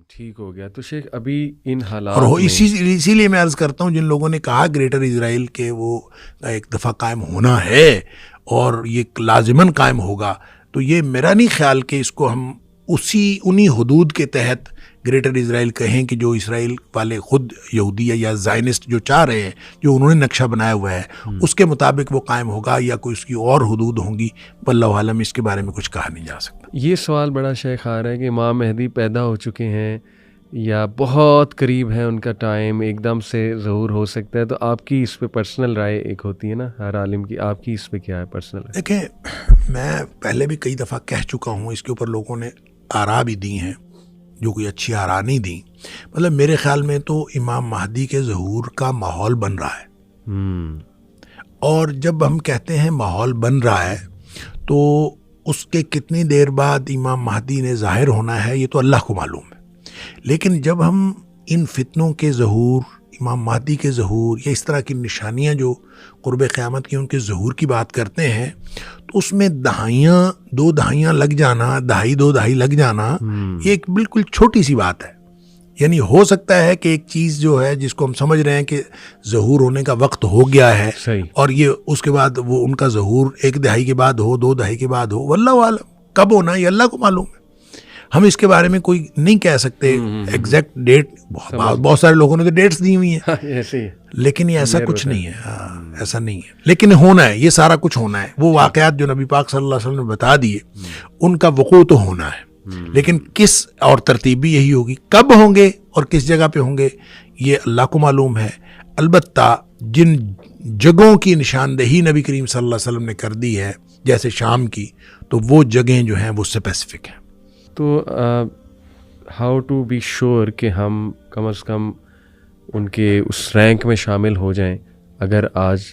ٹھیک ہو گیا. تو شیخ ابھی ان حالات اور اسی لیے میں عرض کرتا ہوں، جن لوگوں نے کہا گریٹر اسرائیل کے وہ ایک دفعہ قائم ہونا ہے اور یہ لازماً قائم ہوگا، تو یہ میرا نہیں خیال کہ اس کو ہم انہی حدود کے تحت گریٹر اسرائیل کہیں کہ جو اسرائیل والے خود یہودی یا زائنسٹ جو چاہ رہے ہیں، جو انہوں نے نقشہ بنایا ہوا ہے اس کے مطابق وہ قائم ہوگا یا کوئی اس کی اور حدود ہوں گی. واللہ عالم، اس کے بارے میں کچھ کہا نہیں جا سکتا. یہ سوال بڑا شیخ آ رہا ہے کہ امام مہدی پیدا ہو چکے ہیں یا بہت قریب ہے ان کا ٹائم، ایک دم سے ظہور ہو سکتا ہے. تو آپ کی اس پہ پرسنل رائے ایک ہوتی ہے نا ہر عالم کی، آپ کی اس پہ کیا ہے پرسنل رائے؟ دیکھیں، میں پہلے بھی کئی دفعہ کہہ چکا ہوں، اس کے اوپر لوگوں نے آراء بھی دی ہیں جو کوئی اچھی آراء نہیں دی. مطلب میرے خیال میں تو امام مہدی کے ظہور کا ماحول بن رہا ہے، اور جب ہم کہتے ہیں ماحول بن رہا ہے تو اس کے کتنی دیر بعد امام مہدی نے ظاہر ہونا ہے یہ تو اللہ کو معلوم ہے. لیکن جب ہم ان فتنوں کے ظہور، امام مہدی کے ظہور یا اس طرح کی نشانیاں جو قرب قیامت کی ان کے ظہور کی بات کرتے ہیں، تو اس میں دو دہائیاں لگ جانا، دو دہائی لگ جانا، یہ ایک بالکل چھوٹی سی بات ہے. یعنی ہو سکتا ہے کہ ایک چیز جو ہے جس کو ہم سمجھ رہے ہیں کہ ظہور ہونے کا وقت ہو گیا ہے، اور یہ اس کے بعد وہ ان کا ظہور 1 دہائی کے بعد ہو، 2 دہائی کے بعد ہو، واللہ عالم کب ہونا یہ اللہ کو معلوم ہے. ہم اس کے بارے میں کوئی نہیں کہہ سکتے ایگزیکٹ ڈیٹ. بہت سارے لوگوں نے تو ڈیٹس دی ہوئی ہیں، لیکن یہ ایسا کچھ نہیں ہے. ایسا نہیں ہے، لیکن ہونا ہے، یہ سارا کچھ ہونا ہے. وہ واقعات جو نبی پاک صلی اللہ علیہ وسلم نے بتا دیے ان کا وقوع تو ہونا ہے، لیکن کس اور ترتیب بھی یہی ہوگی. کب ہوں گے اور کس جگہ پہ ہوں گے یہ اللہ کو معلوم ہے. البتہ جن جگہوں کی نشاندہی نبی کریم صلی اللہ علیہ وسلم نے کر دی ہے جیسے شام کی، تو وہ جگہیں جو ہیں وہ اسپیسیفک ہیں. تو ہاؤ ٹو بی شیور کہ ہم کم از کم ان کے اس رینک میں شامل ہو جائیں اگر آج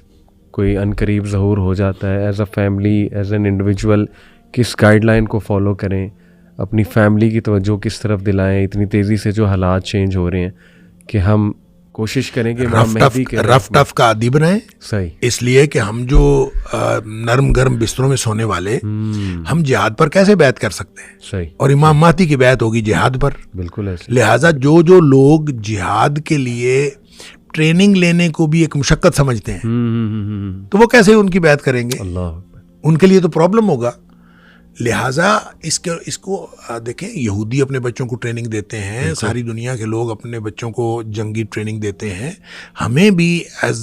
کوئی عنقریب ظہور ہو جاتا ہے؟ As a family, as an individual کس گائیڈ لائن کو فالو کریں؟ اپنی فیملی کی توجہ کس طرف دلائیں اتنی تیزی سے جو حالات چینج ہو رہے ہیں، کہ ہم کوشش کریں کہ رف ٹف کا عادی بنائیں. صحیح. اس لیے کہ ہم جو نرم گرم بستروں میں سونے والے، ہم جہاد پر کیسے بیعت کر سکتے ہیں؟ صحیح. اور امام مہدی کی بیعت ہوگی جہاد پر. بالکل ایسے. لہٰذا جو لوگ جہاد کے لیے ٹریننگ لینے کو بھی ایک مشقت سمجھتے ہیں، تو وہ کیسے ان کی بیعت کریں گے؟ اللہ، ان کے لیے تو پرابلم ہوگا. لہٰذا اس کو دیکھیں، یہودی اپنے بچوں کو ٹریننگ دیتے ہیں، ساری دنیا کے لوگ اپنے بچوں کو جنگی ٹریننگ دیتے ہیں. ہمیں بھی ایز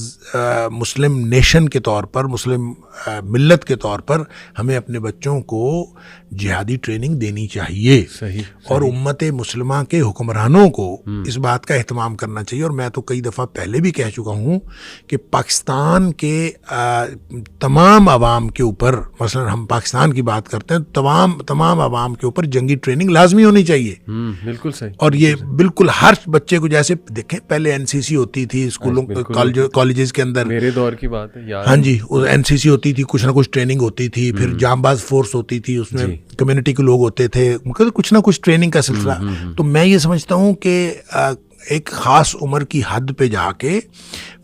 مسلم نیشن کے طور پر، مسلم ملت کے طور پر، ہمیں اپنے بچوں کو جہادی ٹریننگ دینی چاہیے. صحیح. اور امت مسلمہ کے حکمرانوں کو اس بات کا اہتمام کرنا چاہیے. اور میں تو کئی دفعہ پہلے بھی کہہ چکا ہوں کہ پاکستان کے تمام عوام کے اوپر، مثلا ہم پاکستان کی بات کرتے ہیں، تمام عوام کے اوپر جنگی ٹریننگ لازمی ہونی چاہیے. بالکل صحیح. اور یہ بالکل ہر بچے کو، جیسے دیکھیں پہلے NCC ہوتی تھی اسکولوں کالجز کے اندر، میرے دور کی بات ہے یار. ہاں جی، NCC ہوتی تھی، کچھ نہ کچھ ٹریننگ ہوتی تھی. پھر جانباز فورس ہوتی تھی، اس میں کمیونٹی کے لوگ ہوتے تھے، کچھ نہ کچھ ٹریننگ کا سلسلہ. تو میں یہ سمجھتا ہوں کہ ایک خاص عمر کی حد پہ جا کے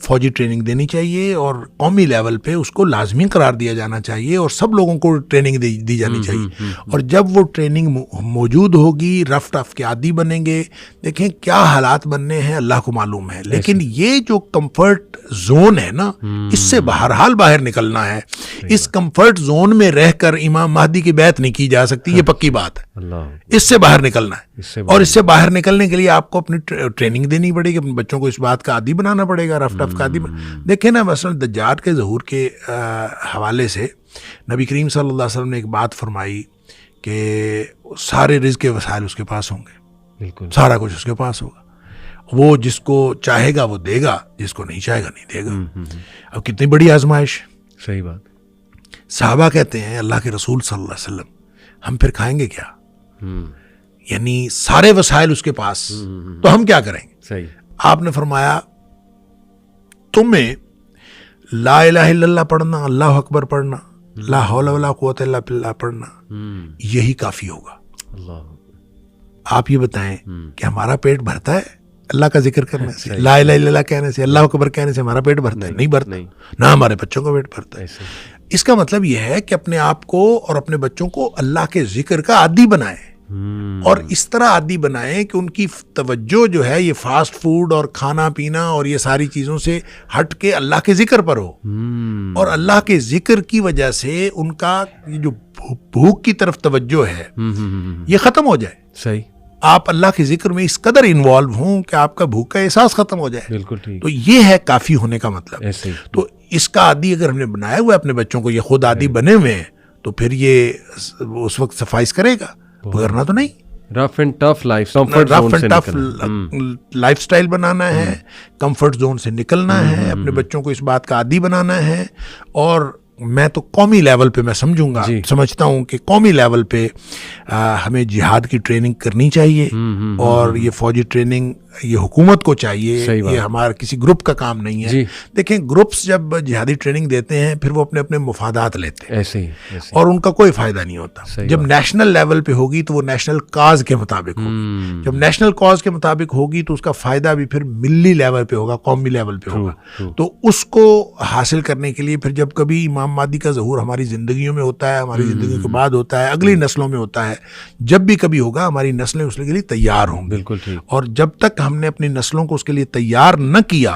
فوجی ٹریننگ دینی چاہیے، اور قومی لیول پہ اس کو لازمی قرار دیا جانا چاہیے، اور سب لوگوں کو ٹریننگ دی جانی چاہیے. اور جب وہ ٹریننگ موجود ہوگی، رف ٹف کے عادی بنیں گے. دیکھیں کیا حالات بننے ہیں اللہ کو معلوم ہے، لیکن یہ جو کمفرٹ زون ہے نا، اس سے بہرحال باہر نکلنا ہے. اس کمفرٹ زون میں رہ کر امام مہدی کی بیعت نہیں کی جا سکتی، یہ پکی بات ہے. اس سے باہر نکلنا ہے، اور اس سے باہر نکلنے کے لیے آپ کو اپنی ٹریننگ دینی پڑے گی، اپنے بچوں کو اس بات کا عادی بنانا پڑے گا، رف ٹف کا عادی. دیکھیں نا، مثلا دجال کے ظہور کے حوالے سے نبی کریم صلی اللہ علیہ وسلم نے ایک بات فرمائی کہ سارے رزق کے وسائل اس کے پاس ہوں گے. بالکل، سارا کچھ اس کے پاس ہوگا. وہ جس کو چاہے گا وہ دے گا، جس کو نہیں چاہے گا نہیں دے گا. اب کتنی بڑی آزمائش. صحیح بات. صحابہ کہتے ہیں اللہ کے رسول صلی اللہ علیہ وسلم، ہم پھر کھائیں گے کیا؟ یعنی سارے وسائل اس کے پاس، تو ہم کیا کریں گے؟ صحیح. آپ نے فرمایا تمہیں لا الہ الا اللہ پڑھنا، اللہ اکبر پڑھنا، لا حول ولا قوت الا باللہ پڑھنا، یہی کافی ہوگا. اللہ. آپ یہ بتائیں کہ ہمارا پیٹ بھرتا ہے اللہ کا ذکر کرنے سے، لا الہ الا اللہ کہنے سے، اللہ اکبر کہنے سے ہمارا پیٹ بھرتا ہے؟ نہیں بھرتا. نہ ہمارے بچوں کا پیٹ بھرتا ہے. اس کا مطلب یہ ہے کہ اپنے آپ کو اور اپنے بچوں کو اللہ کے ذکر کا عادی بنائیں. اور اس طرح عادی بنائیں کہ ان کی توجہ جو ہے یہ فاسٹ فوڈ اور کھانا پینا اور یہ ساری چیزوں سے ہٹ کے اللہ کے ذکر پر ہو, اور اللہ کے ذکر کی وجہ سے ان کا یہ جو بھوک کی طرف توجہ ہے یہ ختم ہو جائے. صحیح. آپ اللہ کے ذکر میں اس قدر انوالو ہوں کہ آپ کا بھوک کا احساس ختم ہو جائے. بالکل ٹھیک. تو یہ ہے کافی ہونے کا مطلب. ایسے ہی. تو اس کا عادی اگر ہم نے بنایا ہوا ہے اپنے بچوں کو, یہ خود عادی بنے ہوئے ہیں, تو پھر یہ اس وقت سفائز کرے گا, ورنہ تو نہیں. Rough and tough life lifestyle بنانا ہے, کمفرٹ زون سے نکلنا ہے, اپنے بچوں کو اس بات کا عادی بنانا ہے. اور میں تو قومی لیول پہ میں سمجھتا ہوں کہ قومی لیول پہ ہمیں جہاد کی ٹریننگ کرنی چاہیے, اور یہ فوجی ٹریننگ یہ حکومت کو چاہیے, یہ ہمارا کسی گروپ کا کام نہیں ہے. دیکھیں گروپس جب جہادی ٹریننگ دیتے ہیں پھر وہ اپنے اپنے مفادات لیتے ہیں ایسے ہی, اور ان کا کوئی فائدہ نہیں ہوتا. جب نیشنل لیول پہ ہوگی تو وہ نیشنل کاز کے مطابق ہوگی, جب نیشنل کاز کے مطابق ہوگی تو اس کا فائدہ بھی پھر ملی لیول پہ ہوگا, قومی لیول پہ ہوگا. تو اس کو حاصل کرنے کے لیے پھر جب کبھی امام مہدی کا ظہور ہماری زندگیوں میں ہوتا ہے, ہماری زندگیوں کے بعد ہوتا ہے, اگلی نسلوں میں ہوتا ہے, جب بھی کبھی ہوگا ہماری نسلیں اس کے لیے تیار ہوں گی. بالکل ٹھیک. اور جب تک ہم نے اپنی نسلوں کو اس کے لیے تیار نہ کیا,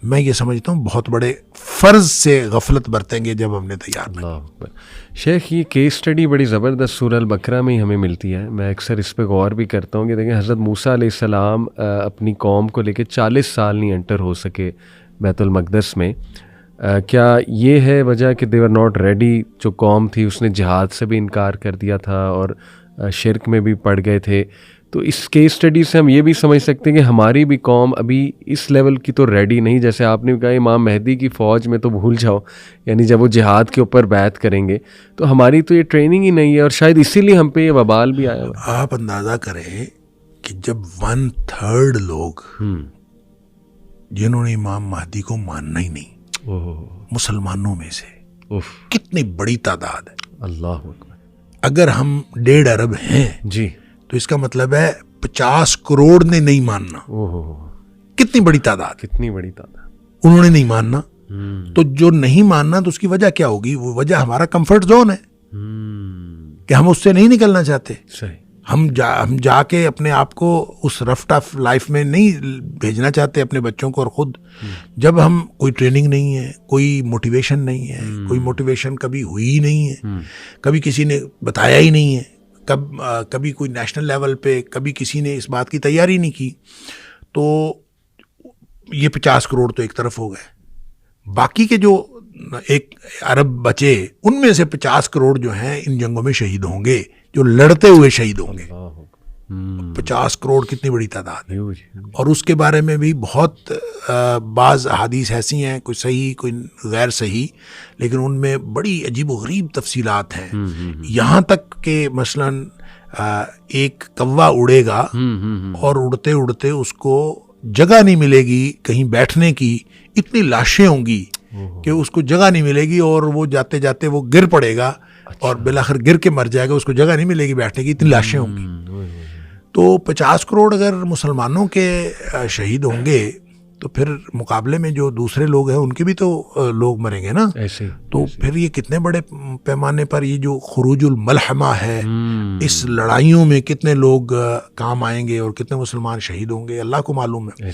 میں یہ سمجھتا ہوں بہت بڑے فرض سے غفلت برتیں گے جب ہم نے تیار نہ کیا. شیخ یہ کیس اسٹڈی بڑی زبردست سورہ البقرہ میں ہی ہمیں ملتی ہے. میں اکثر اس پہ غور بھی کرتا ہوں کہ دیکھیں حضرت موسیٰ علیہ السلام اپنی قوم کو لے کے 40 سال نہیں انٹر ہو سکے بیت المقدس میں. کیا یہ ہے وجہ کہ دے آر ناٹ ریڈی؟ جو قوم تھی اس نے جہاد سے بھی انکار کر دیا تھا اور شرک میں بھی پڑ گئے تھے. تو اس کیس اسٹڈی سے ہم یہ بھی سمجھ سکتے ہیں کہ ہماری بھی قوم ابھی اس لیول کی تو ریڈی نہیں. جیسے آپ نے کہا امام مہدی کی فوج میں تو بھول جاؤ, یعنی جب وہ جہاد کے اوپر بیعت کریں گے تو ہماری تو یہ ٹریننگ ہی نہیں ہے, اور شاید اسی لیے ہم پہ یہ وبال بھی آیا ہوا. آپ اندازہ کریں کہ جب 1/3 لوگ جنہوں نے امام مہدی کو ماننا ہی نہیں مسلمانوں میں سے, کتنی بڑی تعداد ہے. اللہ اکبر. اگر ہم 1.5 ارب ہیں جی تو اس کا مطلب ہے 50 کروڑ نے نہیں ماننا. کتنی بڑی تعداد, کتنی بڑی تعداد انہوں نے نہیں ماننا. تو جو نہیں ماننا تو اس کی وجہ کیا ہوگی؟ وہ وجہ ہمارا کمفرٹ زون ہے کہ ہم اس سے نہیں نکلنا چاہتے. صحیح. ہم جا کے اپنے آپ کو اس رف ٹف لائف میں نہیں بھیجنا چاہتے اپنے بچوں کو اور خود. جب ہم کوئی ٹریننگ نہیں ہے, کوئی موٹیویشن نہیں ہے, کوئی موٹیویشن کبھی ہوئی نہیں ہے, کبھی کسی نے بتایا ہی نہیں ہے, کبھی کوئی نیشنل لیول پہ کبھی کسی نے اس بات کی تیاری نہیں کی, تو یہ 50 کروڑ تو ایک طرف ہو گئے. باقی کے جو 1 ارب بچے ان میں سے 50 کروڑ جو ہیں ان جنگوں میں شہید ہوں گے, جو لڑتے ہوئے شہید ہوں گے. 50 کروڑ کتنی بڑی تعداد ہے. اور اس کے بارے میں بھی بہت بعض احادیث ایسی ہیں, کوئی صحیح کوئی غیر صحیح, لیکن ان میں بڑی عجیب و غریب تفصیلات ہیں. یہاں تک کہ مثلاً ایک کوا اڑے گا اور اڑتے اڑتے اس کو جگہ نہیں ملے گی کہیں بیٹھنے کی, اتنی لاشیں ہوں گی کہ اس کو جگہ نہیں ملے گی, اور وہ جاتے جاتے وہ گر پڑے گا اور بالآخر گر کے مر جائے گا, اس کو جگہ نہیں ملے گی بیٹھنے کی, اتنی لاشیں ہوں گی. تو 50 کروڑ اگر مسلمانوں کے شہید ہوں گے تو پھر مقابلے میں جو دوسرے لوگ ہیں ان کے بھی تو لوگ مریں گے نا. تو پھر یہ کتنے بڑے پیمانے پر یہ جو خروج الملحمہ ہے, اس لڑائیوں میں کتنے لوگ کام آئیں گے اور کتنے مسلمان شہید ہوں گے, اللہ کو معلوم ہے.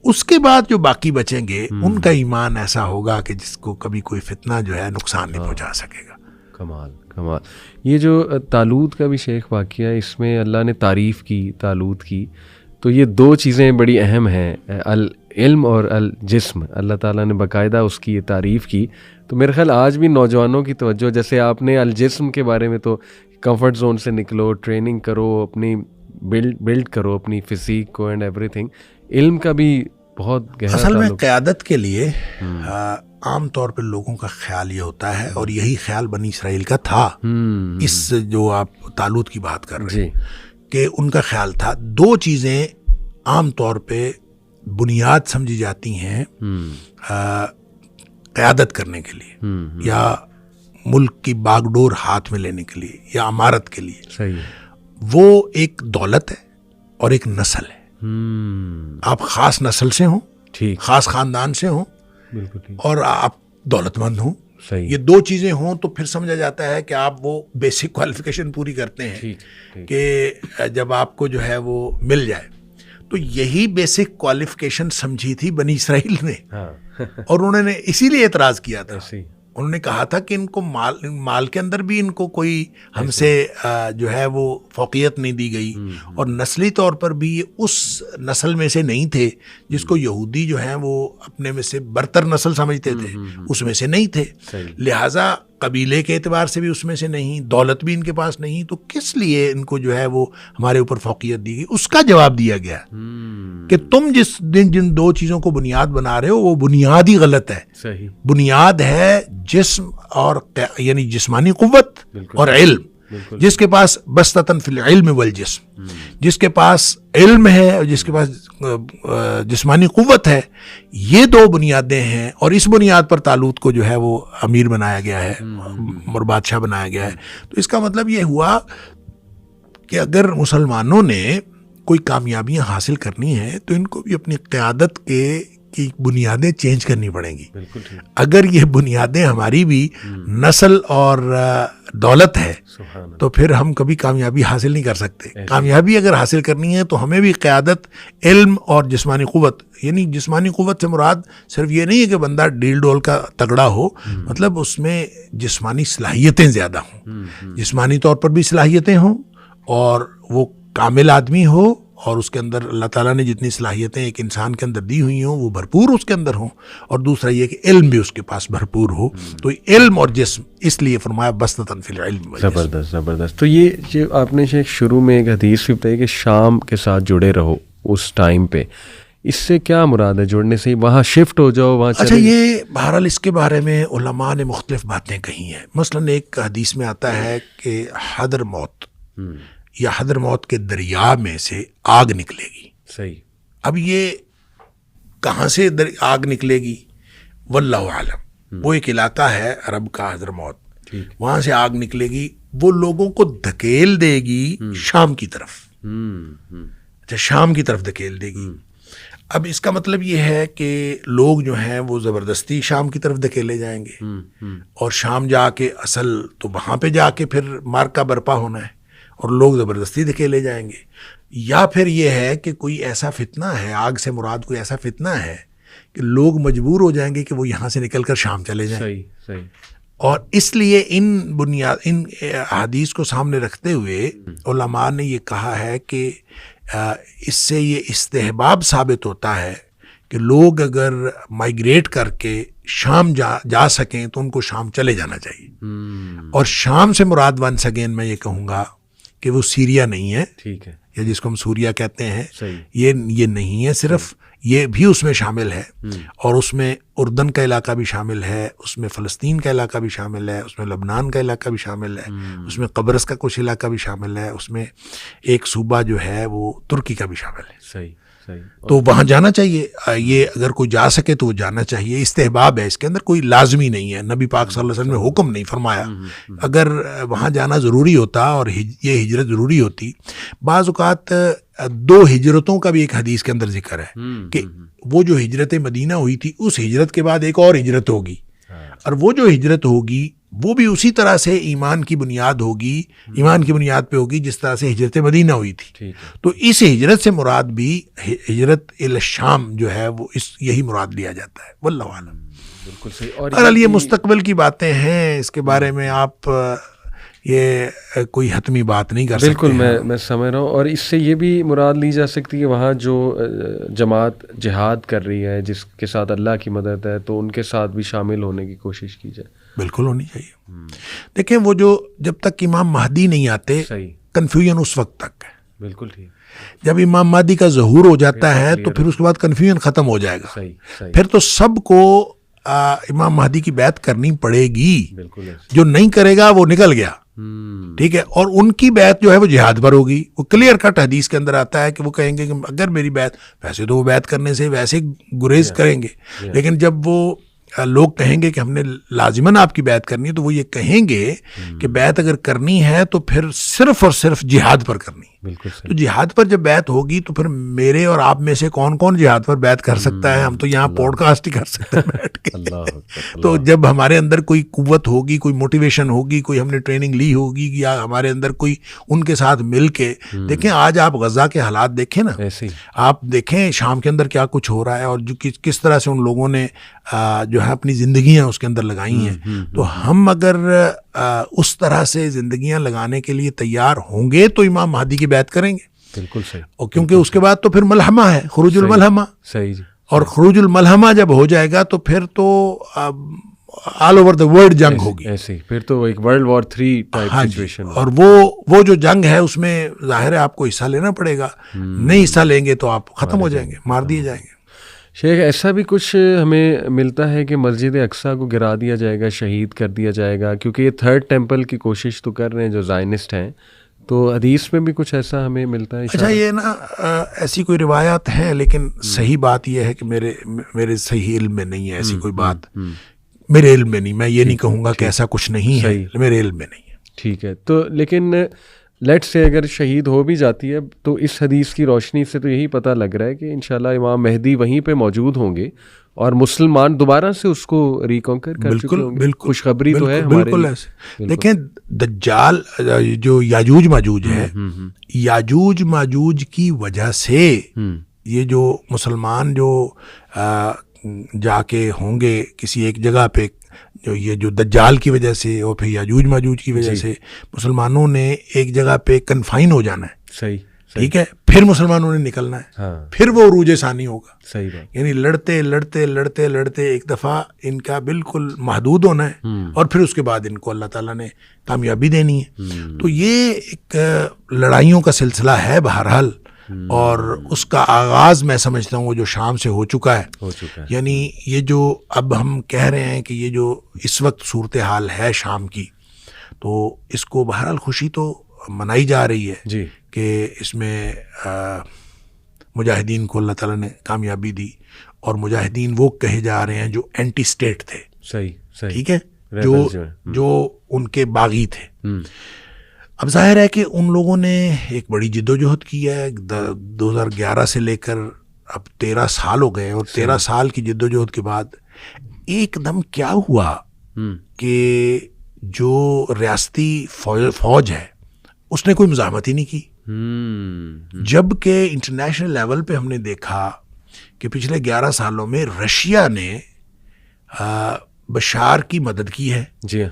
اس کے بعد جو باقی بچیں گے ان کا ایمان ایسا ہوگا کہ جس کو کبھی کوئی فتنہ جو ہے نقصان نہیں پہنچا سکے گا. کمال کمال. یہ جو طالوت کا بھی شیخ واقعہ ہے, اس میں اللہ نے تعریف کی طالوت کی, تو یہ 2 چیزیں بڑی اہم ہیں, العلم اور الجسم. اللہ تعالیٰ نے باقاعدہ اس کی یہ تعریف کی. تو میرے خیال آج بھی نوجوانوں کی توجہ, جیسے آپ نے الجسم کے بارے میں تو کمفرٹ زون سے نکلو, ٹریننگ کرو, اپنی بلڈ کرو اپنی فزیک کو اینڈ ایوری تھنگ. علم کا بھی بہت گہرا اصل میں قیادت کے لیے عام طور پہ لوگوں کا خیال یہ ہوتا ہے, اور یہی خیال بنی اسرائیل کا تھا. اس جو آپ طالوت کی بات کر رہے ہیں کہ ان کا خیال تھا 2 چیزیں عام طور پہ بنیاد سمجھی جاتی ہیں قیادت کرنے کے لیے, یا ملک کی باغ ڈور ہاتھ میں لینے کے لیے, یا امارت کے لیے. صحیح. وہ ایک دولت ہے اور ایک نسل ہے. آپ خاص نسل سے ہوں, خاص خاندان سے ہوں, اور آپ دولت مند ہوں, صحیح. یہ دو چیزیں ہوں تو پھر سمجھا جاتا ہے کہ آپ وہ بیسک کوالیفیکیشن پوری کرتے ہیں کہ جب آپ کو جو ہے وہ مل جائے. تو یہی بیسک کوالیفیکیشن سمجھی تھی بنی اسرائیل نے, اور انہوں نے اسی لیے اعتراض کیا تھا. انہوں نے کہا تھا کہ ان کو مال کے اندر بھی ان کو کوئی ہم سے جو ہے وہ فوقیت نہیں دی گئی, اور نسلی طور پر بھی یہ اس نسل میں سے نہیں تھے جس کو یہودی جو ہیں وہ اپنے میں سے برتر نسل سمجھتے تھے, اس میں سے نہیں تھے. لہٰذا قبیلے کے اعتبار سے بھی اس میں سے نہیں, دولت بھی ان کے پاس نہیں, تو کس لیے ان کو جو ہے وہ ہمارے اوپر فوقیت دی گئی. اس کا جواب دیا گیا کہ تم جن دو چیزوں کو بنیاد بنا رہے ہو وہ بنیاد ہی غلط ہے. بنیاد ہے جسم اور یعنی جسمانی قوت اور علم. جس کے پاس بسطتاً فی العلم والجسم, جس کے پاس علم ہے اور جس کے پاس جسمانی قوت ہے, یہ دو بنیادیں ہیں, اور اس بنیاد پر طالوت کو جو ہے وہ امیر بنایا گیا ہے اور بادشاہ بنایا گیا ہے. تو اس کا مطلب یہ ہوا کہ اگر مسلمانوں نے کوئی کامیابیاں حاصل کرنی ہے تو ان کو بھی اپنی قیادت کی بنیادیں چینج کرنی پڑیں گی. اگر یہ بنیادیں ہماری بھی نسل اور دولت ہے تو پھر ہم کبھی کامیابی حاصل نہیں کر سکتے. کامیابی اگر حاصل کرنی ہے تو ہمیں بھی قیادت, علم اور جسمانی قوت, یعنی جسمانی قوت سے مراد صرف یہ نہیں ہے کہ بندہ ڈیل ڈول کا تگڑا ہو, مطلب اس میں جسمانی صلاحیتیں زیادہ ہوں, جسمانی طور پر بھی صلاحیتیں ہوں, اور وہ کامل آدمی ہو, اور اس کے اندر اللہ تعالیٰ نے جتنی صلاحیتیں ایک انسان کے اندر دی ہوئی ہوں وہ بھرپور اس کے اندر ہوں, اور دوسرا یہ کہ علم بھی اس کے پاس بھرپور ہو. تو علم اور جسم, اس لیے فرمایا بسطتاً فی العلم. زبردست. تو یہ جو آپ نے شروع میں ایک حدیث بھی بتائی کہ شام کے ساتھ جڑے رہو اس ٹائم پہ, اس سے کیا مراد ہے جڑنے سے؟ وہاں شفٹ ہو جاؤ, وہاں اچھا, یہ بہرحال اس کے بارے میں علماء نے مختلف باتیں کہی ہیں. مثلاً ایک حدیث میں آتا ہے کہ حضر موت یا حضر موت کے دریا میں سے آگ نکلے گی. صحیح. اب یہ کہاں سے آگ نکلے گی واللہ عالم. وہ ایک علاقہ ہے عرب کا حضر موت, وہاں سے آگ نکلے گی, وہ لوگوں کو دھکیل دے گی شام کی طرف. اچھا, شام کی طرف دھکیل دے گی. اب اس کا مطلب یہ ہے کہ لوگ جو ہیں وہ زبردستی شام کی طرف دھکیلے جائیں گے, اور شام جا کے اصل تو وہاں پہ جا کے پھر مارکا برپا ہونا ہے, اور لوگ زبردستی دھکیلے جائیں گے. یا پھر یہ ہے کہ کوئی ایسا فتنہ ہے, آگ سے مراد کوئی ایسا فتنہ ہے کہ لوگ مجبور ہو جائیں گے کہ وہ یہاں سے نکل کر شام چلے جائیں. صحیح. اور اس لیے ان حدیث کو سامنے رکھتے ہوئے علماء نے یہ کہا ہے کہ اس سے یہ استحباب ثابت ہوتا ہے کہ لوگ اگر مائیگریٹ کر کے شام جا سکیں تو ان کو شام چلے جانا چاہیے. اور شام سے مراد ونس اگین میں یہ کہوں گا کہ وہ سیریا نہیں ہے, ٹھیک ہے, یا جس کو ہم سوریا کہتے ہیں, یہ نہیں ہے صرف, یہ بھی اس میں شامل ہے, اور اس میں اردن کا علاقہ بھی شامل ہے, اس میں فلسطین کا علاقہ بھی شامل ہے, اس میں لبنان کا علاقہ بھی شامل ہے, اس میں قبرص کا کچھ علاقہ بھی شامل ہے, اس میں ایک صوبہ جو ہے وہ ترکی کا بھی شامل ہے. صحیح. تو وہاں جانا چاہیے. یہ اگر کوئی جا سکے تو وہ جانا چاہیے. استحباب ہے, اس کے اندر کوئی لازمی نہیں ہے. نبی پاک صلی اللہ علیہ وسلم نے حکم نہیں فرمایا. اگر وہاں جانا ضروری ہوتا اور یہ ہجرت ضروری ہوتی, بعض اوقات دو ہجرتوں کا بھی ایک حدیث کے اندر ذکر ہے کہ وہ جو ہجرت مدینہ ہوئی تھی اس ہجرت کے بعد ایک اور ہجرت ہوگی, اور وہ جو ہجرت ہوگی وہ بھی اسی طرح سے ایمان کی بنیاد ہوگی, ایمان کی بنیاد پہ ہوگی جس طرح سے ہجرت مدینہ ہوئی تھی. تو اس ہجرت سے مراد بھی ہجرت الشام جو ہے وہ یہی مراد لیا جاتا ہے. واللہ عالم. بالکل صحیح. اور یہ مستقبل کی باتیں ہیں, اس کے بارے میں آپ یہ کوئی حتمی بات نہیں کر سکتے. بالکل, میں سمجھ رہا ہوں. اور اس سے یہ بھی مراد لی جا سکتی ہے وہاں جو جماعت جہاد کر رہی ہے جس کے ساتھ اللہ کی مدد ہے, تو ان کے ساتھ بھی شامل ہونے کی کوشش کی جائے. بالکل ہونی چاہیے. دیکھیں, وہ جو جب تک امام مہدی نہیں آتے کنفیوژن اس وقت تک ہے. بالکل ٹھیک. جب امام مہدی کا ظہور ہو جاتا ہے تو پھر اس کے بعد کنفیوژن ختم ہو جائے گا. پھر تو سب کو امام مہدی کی بیعت کرنی پڑے گی. جو نہیں کرے گا وہ نکل گیا. ٹھیک ہے. اور ان کی بیعت جو ہے وہ جہاد پر ہوگی. وہ کلیئر کٹ حدیث کے اندر آتا ہے کہ وہ کہیں گے کہ اگر میری بیعت, ویسے تو وہ بیعت کرنے سے ویسے گریز کریں گے, لیکن جب وہ لوگ کہیں گے کہ ہم نے لازماً آپ کی بیعت کرنی ہے, تو وہ یہ کہیں گے کہ بیعت اگر کرنی ہے تو پھر صرف اور صرف جہاد پر کرنی ہے. بالکل تو جہاد پر جب بیعت ہوگی تو پھر میرے اور آپ میں سے کون کون جہاد پر بیعت کر سکتا ہے؟ ہم تو یہاں پوڈ کاسٹ ہی کر سکتے ہیں بیٹھ کے. تو جب ہمارے اندر کوئی قوت ہوگی, کوئی موٹیویشن ہوگی, کوئی ہم نے ٹریننگ لی ہوگی, یا ہمارے اندر کوئی ان کے ساتھ مل کے دیکھیں. آج آپ غزہ کے حالات دیکھیں نا, آپ دیکھیں شام کے اندر کیا کچھ ہو رہا ہے, اور جو کس طرح سے ان لوگوں نے جو ہے اپنی زندگیاں اس کے اندر لگائی ہیں. تو ہم اگر اس طرح سے زندگیاں لگانے کے لیے تیار ہوں گے تو امام مہدی کی بیعت کریں گے. بالکل صحیح. اور کیونکہ اس کے بعد تو پھر ملحمہ ہے, خروج الملحمہ. صحیح جی. اور خروج الملحمہ جب ہو جائے گا تو پھر تو آل اوور دا ورلڈ جنگ ہوگی. ایسے پھر تو ایک ورلڈ وار 3 ٹائپ سچویشن. اور وہ جو جنگ ہے اس میں ظاہر ہے آپ کو حصہ لینا پڑے گا. نہیں حصہ لیں گے تو آپ ختم ہو جائیں گے, مار دیے جائیں گے. شیخ ایسا بھی کچھ ہمیں ملتا ہے کہ مسجد اقصیٰ کو گرا دیا جائے گا, شہید کر دیا جائے گا, کیونکہ یہ 3rd ٹیمپل کی کوشش تو کر رہے ہیں جو زائنسٹ ہیں. تو حدیث میں بھی کچھ ایسا ہمیں ملتا ہے. اچھا یہ نا ایسی کوئی روایات ہیں, لیکن صحیح بات یہ ہے کہ میرے صحیح علم میں نہیں ہے ایسی کوئی بات. میرے علم میں نہیں, میں یہ نہیں کہوں گا کہ ایسا کچھ نہیں ہے, میرے علم میں نہیں ہے. ٹھیک ہے. تو لیکن لیٹ سے اگر شہید ہو بھی جاتی ہے تو اس حدیث کی روشنی سے تو یہی پتہ لگ رہا ہے کہ انشاءاللہ امام مہدی وہیں پہ موجود ہوں گے اور مسلمان دوبارہ سے اس کو ریکانکر کر چکے ہوں گے. خوشخبری تو ہے ہمارے لیے. ایسے دیکھیں دجال جو یاجوج ماجوج ہے, یاجوج ماجوج کی وجہ سے یہ جو مسلمان جو جا کے ہوں گے کسی ایک جگہ پہ, یہ جو دجال کی وجہ سے اور پھر یاجوج ماجوج کی وجہ سے مسلمانوں نے ایک جگہ پہ کنفائن ہو جانا ہے. صحیح. ٹھیک ہے. پھر مسلمانوں نے نکلنا ہے, پھر وہ عروج ثانی ہوگا. صحیح بات. یعنی لڑتے لڑتے لڑتے لڑتے ایک دفعہ ان کا بالکل محدود ہونا ہے, اور پھر اس کے بعد ان کو اللہ تعالیٰ نے کامیابی دینی ہے. تو یہ ایک لڑائیوں کا سلسلہ ہے بہرحال, اور اس کا آغاز میں سمجھتا ہوں وہ جو شام سے ہو چکا ہے. یعنی یہ جو اب ہم کہہ رہے ہیں کہ یہ جو اس وقت صورتحال ہے شام کی, تو اس کو بہرحال خوشی تو منائی جا رہی ہے جی کہ اس میں مجاہدین کو اللہ تعالیٰ نے کامیابی دی, اور مجاہدین وہ کہے جا رہے ہیں جو اینٹی اسٹیٹ تھے. صحیح. ٹھیک ہے. جو ان کے باغی تھے. اب ظاہر ہے کہ ان لوگوں نے ایک بڑی جد و جہد کی ہے 2011 سے لے کر اب 13 سال ہو گئے, اور 13 سال کی جد و جہد کے بعد ایک دم کیا ہوا کہ جو ریاستی فوج ہے اس نے کوئی مزاحمت ہی نہیں کی. جب کہ انٹرنیشنل لیول پہ ہم نے دیکھا کہ پچھلے 11 سالوں میں رشیا نے بشار کی مدد کی ہے. جی.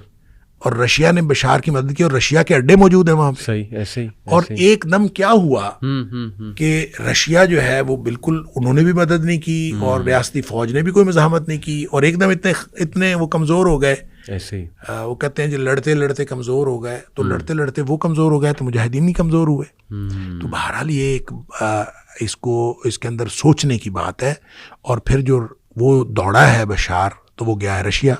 اور رشیا نے بشار کی مدد کی, اور رشیا کے اڈے موجود ہیں وہاں پہ. صحیح. ایسے ہی. اور ایک دم کیا ہوا کہ رشیا جو ہے وہ بالکل انہوں نے بھی مدد نہیں کی, اور ریاستی فوج نے بھی کوئی مزاحمت نہیں کی, اور ایک دم اتنے وہ کمزور ہو گئے. ایسے ہی وہ کہتے ہیں جو لڑتے لڑتے کمزور ہو گئے, تو لڑتے لڑتے وہ کمزور ہو گئے تو مجاہدین بھی کمزور ہوئے. تو بہرحال یہ ایک اس کے اندر سوچنے کی بات ہے. اور پھر جو وہ دوڑا ہے بشار تو وہ گیا ہے رشیا,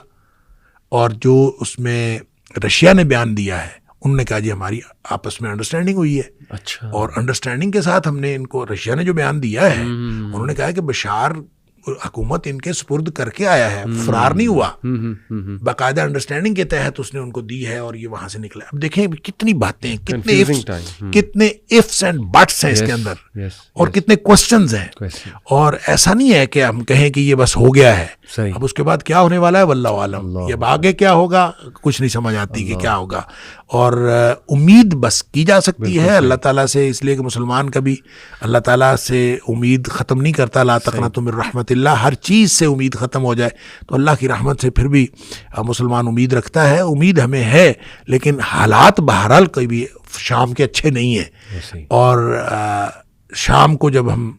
اور جو اس میں رشیا نے بیان دیا ہے انہوں نے کہا جی ہماری آپس میں انڈرسٹینڈنگ ہوئی ہے. اچھا. اور انڈرسٹینڈنگ کے ساتھ ہم نے ان کو, رشیا نے جو بیان دیا ہے انہوں نے کہا کہ بشار حکومت ان کے سپرد کر کے آیا ہے, فرار نہیں ہوا, باقاعدہ انڈرسٹینڈنگ کے تحت اس نے ان کو دی ہے, اور یہ وہاں سے نکلا. اب دیکھیں کتنی باتیں, کتنے ifs and buts ہیں اس کے اندر, اور کتنے questions ہیں. اور ایسا نہیں ہے کہ ہم کہیں کہ یہ بس ہو گیا ہے, اب اس کے بعد کیا ہونے والا ہے واللہ عالم. یہ آگے کیا ہوگا کچھ نہیں سمجھ آتی کہ کیا ہوگا. اور امید بس کی جا سکتی ہے اللہ تعالیٰ سے, اس لیے کہ مسلمان کبھی اللہ تعالیٰ سے امید ختم نہیں کرتا. لا تقنطوا من رحمت اللہ, ہر چیز سے امید ختم ہو جائے تو اللہ کی رحمت سے پھر بھی مسلمان امید رکھتا ہے. امید ہمیں ہے, لیکن حالات بہرحال کبھی شام کے اچھے نہیں ہیں. اور شام کو جب ہم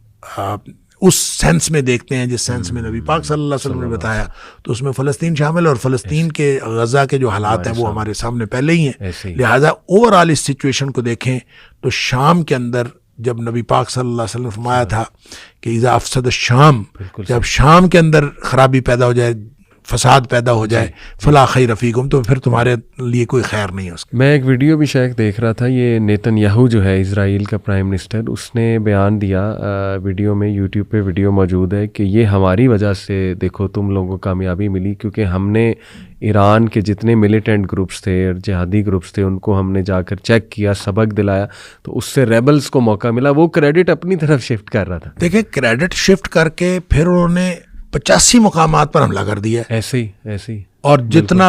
اس سینس میں دیکھتے ہیں جس سینس میں نبی پاک صلی اللہ علیہ وسلم نے بتایا, تو اس میں فلسطین شامل, اور فلسطین کے غزہ کے جو حالات ہیں وہ ہمارے سامنے پہلے ہی ہیں. لہٰذا اوور آل اس سچویشن کو دیکھیں تو شام کے اندر جب نبی پاک صلی اللہ علیہ وسلم فرمایا تھا کہ اذا افسد الشام, جب شام کے اندر خرابی پیدا ہو جائے, فساد پیدا ہو جائے فلا خیر فیکم، تو پھر تمہارے لیے کوئی خیر نہیں ہے اس کا۔ میں ایک ویڈیو بھی شیخ دیکھ رہا تھا، یہ نیتن یاہو جو ہے اسرائیل کا پرائم منسٹر، اس نے بیان دیا ویڈیو میں، یوٹیوب پہ ویڈیو موجود ہے، کہ یہ ہماری وجہ سے دیکھو تم لوگوں کو کامیابی ملی، کیونکہ ہم نے ایران کے جتنے ملیٹنٹ گروپس تھے اور جہادی گروپس تھے ان کو ہم نے جا کر چیک کیا، سبق دلایا، تو اس سے ریبلز کو موقع ملا، وہ کریڈٹ اپنی طرف شفٹ کر رہا تھا۔ دیکھیں کریڈٹ شفٹ کر کے پھر انہوں نے 85 مقامات پر حملہ کر دیا، ایسے ہی اور جتنا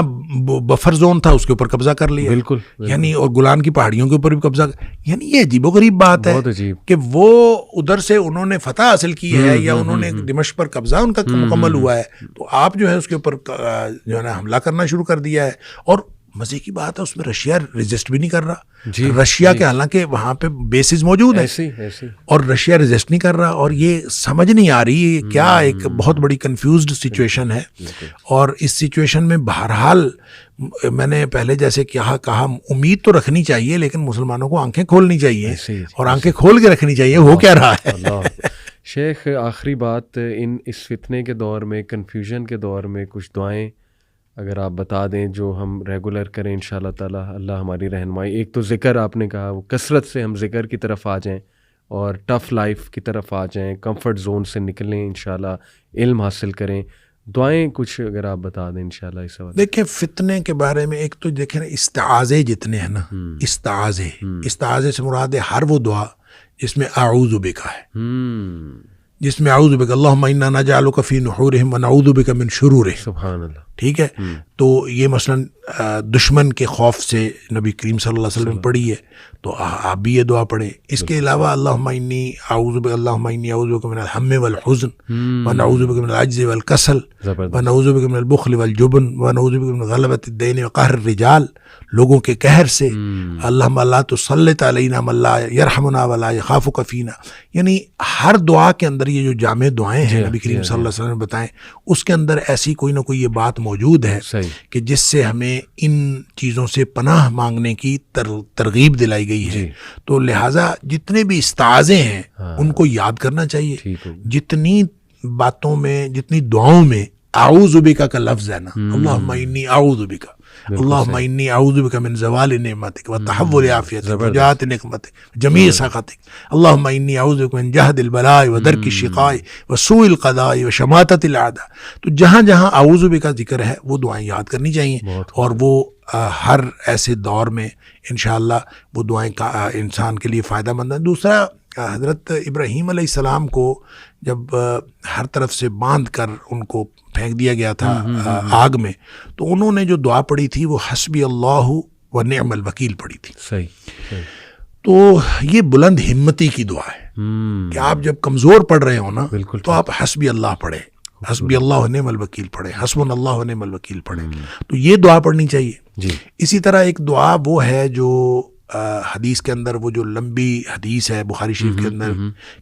بفر زون تھا اس کے اوپر قبضہ کر لیا، بالکل، یعنی اور گولان کی پہاڑیوں کے اوپر بھی قبضہ، یعنی یہ عجیب و غریب بات ہے بہت عجیب کہ وہ ادھر سے انہوں نے فتح حاصل کی ہے یا انہوں نے دمشق پر قبضہ ان کا مکمل ہوا ہے، تو آپ جو ہے اس کے اوپر جو ہے نا حملہ کرنا شروع کر دیا ہے۔ اور مزے کی بات ہے اس میں رشیا ریزسٹ بھی نہیں کر رہا، رشیا کے حالانکہ وہاں پہ بیسز موجود ہیں اور رشیا ریزسٹ نہیں کر رہا، اور یہ سمجھ نہیں آ رہی یہ کیا ایک بہت بڑی کنفیوزڈ سچویشن ہے۔ اور اس سچویشن میں بہرحال میں نے پہلے جیسے کہا امید تو رکھنی چاہیے، لیکن مسلمانوں کو آنکھیں کھولنی چاہیے اور آنکھیں کھول کے رکھنی چاہیے ہو کیا رہا ہے۔ شیخ آخری بات، اس فتنے کے دور میں، کنفیوژن کے دور میں کچھ دعائیں اگر آپ بتا دیں جو ہم ریگولر کریں انشاءاللہ تعالی، اللہ ہماری رہنمائی۔ ایک تو ذکر آپ نے کہا، وہ کثرت سے ہم ذکر کی طرف آ جائیں اور ٹف لائف کی طرف آ جائیں، کمفرٹ زون سے نکلیں، انشاءاللہ علم حاصل کریں۔ دعائیں کچھ اگر آپ بتا دیں انشاءاللہ اس وقت۔ دیکھیں فتنے کے بارے میں ایک تو دیکھیں نا، استعاذے جتنے ہیں نا، استعاذے سے مراد ہے ہر وہ دعا جس میں اعوذ بک ہے، جس میں اعوذ بک اللہم انا نجعلک فی نحورہم ونعوذ بک من شرورہم، سبحان اللہ، ٹھیک ہے۔ تو یہ مثلاً دشمن کے خوف سے نبی کریم صلی اللہ علیہ وسلم نے پڑھی ہے، تو آپ بھی یہ دعا پڑھیں۔ اس کے علاوہ اللہم انی اعوذ بک من الہم والحزن ونعوذ بک من العجز والکسل ونعوذ بک من البخل والجبن ونعوذ بک من غلبۃ الدین وقہر الرجال، لوگوں کے قہر سے۔ اللہم لا تسلط علینا من لا یرحمنا ولا یخافک فینا، یعنی ہر دعا کے اندر یہ جو جامع دعائیں ہیں نبی کریم صلی اللہ علیہ وسلم نے بتائیں، اس کے اندر ایسی کوئی نہ کوئی یہ بات موجود ہے کہ جس سے ہمیں ان چیزوں سے پناہ مانگنے کی ترغیب دلائی گئی ہے۔ تو لہٰذا جتنے بھی استعاذے ہیں ان کو یاد کرنا چاہیے۔ جتنی باتوں میں، جتنی دعاؤں میں اعوذ بک کا لفظ ہے نا، اللہم انی اعوذ بک، اللہم انی اعوذ بک من زوال نعمتک وتحول عافیتک وجاعت نقمتک جمیع سخطک، اللہم انی اعوذ بک من جہد البلاء ودرک الشقاء وسوء القضاء وشماتۃ الاعداء۔ تو جہاں جہاں اعوذ بک کا ذکر ہے وہ دعائیں یاد کرنی چاہیے، اور وہ ہر ایسے دور میں انشاءاللہ وہ دعائیں انسان کے لیے فائدہ مند ہیں۔ دوسرا، حضرت ابراہیم علیہ السلام کو جب ہر طرف سے باندھ کر ان کو پھینک دیا گیا تھا آگ میں، تو انہوں نے جو دعا پڑھی تھی وہ حسبی اللہ و نعم الوکیل پڑھی تھی۔ صحیح۔ تو یہ بلند ہمتی کی دعا ہے کہ آپ جب کمزور پڑھ رہے ہو نا تو آپ حسبی اللہ پڑھیں، حسبی اللہ و نعم الوکیل پڑھیں، حسبنا اللہ و نعم الوکیل پڑھیں، تو یہ دعا پڑھنی چاہیے۔ اسی طرح ایک دعا وہ ہے جو حدیث کے اندر، وہ جو لمبی حدیث ہے بخاری شریف کے اندر،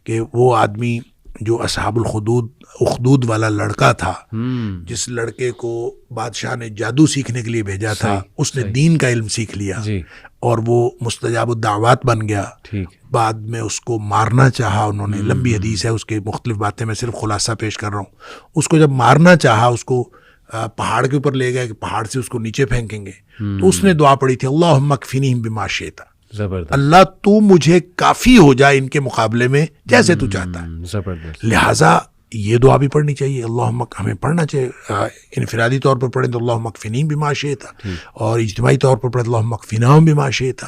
کہ وہ آدمی جو اصحاب اخدود والا لڑکا تھا، جس لڑکے کو بادشاہ نے جادو سیکھنے کے لیے بھیجا تھا، اس نے دین کا علم سیکھ لیا اور وہ مستجاب الدعوات بن گیا۔ بعد میں اس کو مارنا چاہا انہوں نے، لمبی حدیث ہے اس کے مختلف باتیں، میں صرف خلاصہ پیش کر رہا ہوں۔ اس کو جب مارنا چاہا، اس کو پہاڑ کے اوپر لے گئے کہ پہاڑ سے اس کو نیچے پھینکیں گے، تو اس نے دعا پڑھی تھی اللہم اکفینیہم بما شئت، اللہ تو مجھے کافی ہو جائے ان کے مقابلے میں جیسے تو چاہتا ہے۔ لہٰذا یہ دعا بھی پڑھنی چاہیے، اللہم، ہمیں پڑھنا چاہیے۔ انفرادی طور پر پڑھیں تو اللہم اکفینیہم بما شئت، اور اجتماعی طور پر پڑھیں اللہم اکفیناہم بما شئت،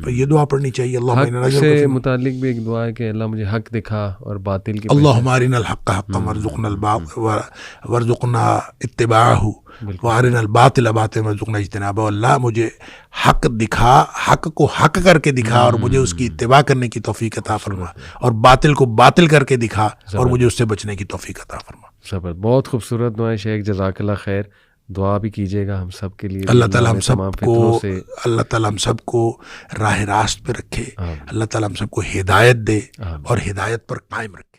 یہ دعا پڑھنی چاہیے۔ اللہم حق سے متعلق بھی ایک دعا ہے کہ اللہ مجھے حق دکھا اور باطل کی، اللہم ارنا الحق حقا وارزقنا اتباعہ وارنا الباطل باطلا وارزقنا اجتنابہ۔ اللہ مجھے حق دکھا، حق کو حق کر کے دکھا اور مجھے اس کی اتباع کرنے کی توفیق عطا فرما، اور باطل کو باطل کر کے دکھا اور مجھے اس سے بچنے کی توفیق عطا فرما۔ زبردست، بہت خوبصورت دعائیں شیخ، جزاک اللہ خیر۔ دعا بھی کیجیے گا ہم سب کے لیے، اللہ تعالیٰ ہم سب کو راہ راست پہ رکھے، اللہ تعالیٰ ہم سب کو ہدایت دے اور ہدایت پر قائم رکھے۔